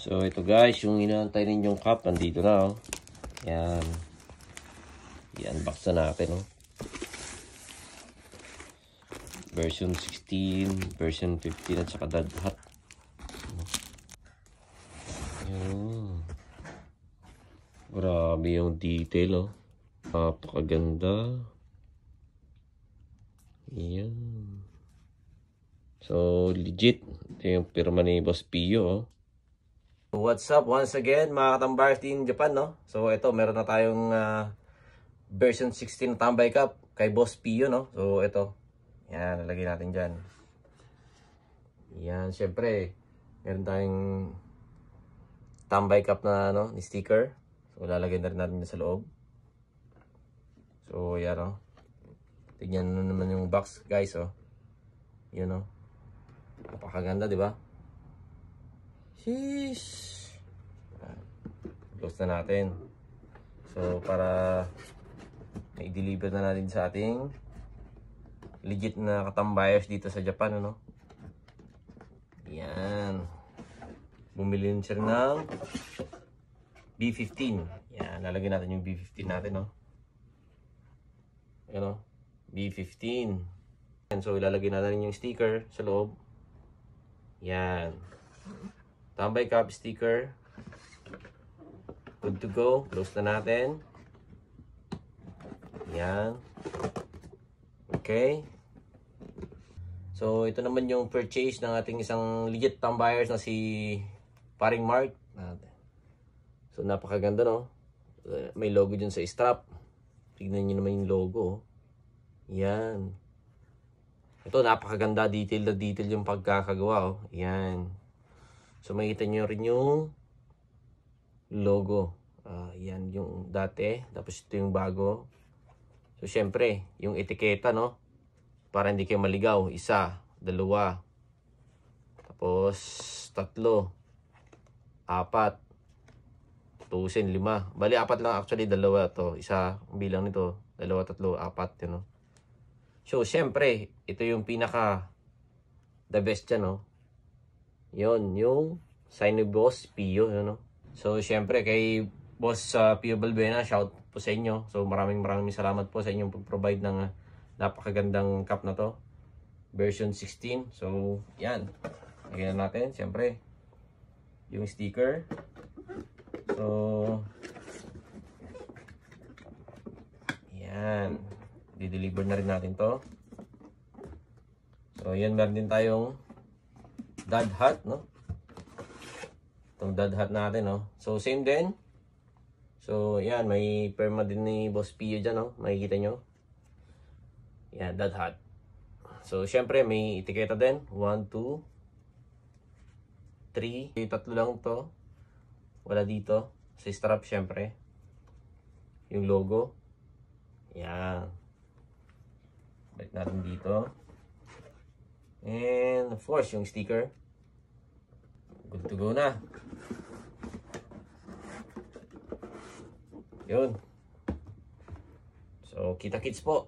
So ito guys, yung inaantay ninyong cup nandito na oh. Yan. I-unbox na natin oh. Version 16, version 15 at saka dad hat. Yan. Grabe yung detail oh. Napakaganda. Yan. So legit. Ito yung pirma ni Boss Pio oh. What's up once again mga katambars in Japan no. So ito meron na tayong version 16 tambay cup kay Boss Pio no. So ito. Yan, lalagay natin dyan. Yan, syempre meron tayong tambay cup na ano, ni sticker. So lalagay na rin natin sa loob. So yan no. Tignan nyo naman yung box guys oh. Yun no. Napakaganda di ba? Sheesh. Close na natin. So para i-deliver na natin sa ating legit na katambayers dito sa Japan ano. Yan. Bumili din siya ng B15. Yan, lalagyan natin yung B15 natin no. Yan no. B15. And so ilalagay natin yung sticker sa loob. Yan. Tambay cup sticker. Good to go. Close na natin. Yan. Okay. So ito naman yung purchase ng ating isang legit tambayers na si Paring Mark. So napakaganda no. May logo dyan sa strap. Tignan nyo naman yung logo. Yan. Ito napakaganda. Detail na detail yung pagkakagawa oh. Yan. So makikita nyo rin yung logo. Yan yung dati. Tapos ito yung bago. So syempre, yung etiketa no. Para hindi kayo maligaw. 1, 2. Tapos 3, 4. Tusin 5. Bali 4 lang actually. 2 to. Isa ang bilang nito. 2, 3, 4. You know? So syempre, ito yung pinaka the best dyan no. Yun, yung sign ni Boss Pio, you know? So, syempre, kay Boss Pio Balbuena, shout po sa inyo. So, maraming salamat po sa inyong pag-provide ng napakagandang cup na to. Version 16. So, yan. Lagyan natin, syempre, yung sticker. So, yan. Di-deliver na rin natin to. So, yan, meron din tayong dad hat, no? Itong dad hat natin, no? So, same din. So, yan. May perma din ni Boss Pio dyan, no? Makikita nyo. Yan, dad hat. So, syempre, may etiketa din. 1, 2, 3. 3 lang to. Wala dito. Sa strap, syempre. Yung logo. Yan. Balik natin dito. And, of course, yung sticker. Good to go na. Yun. So, kita-kits po.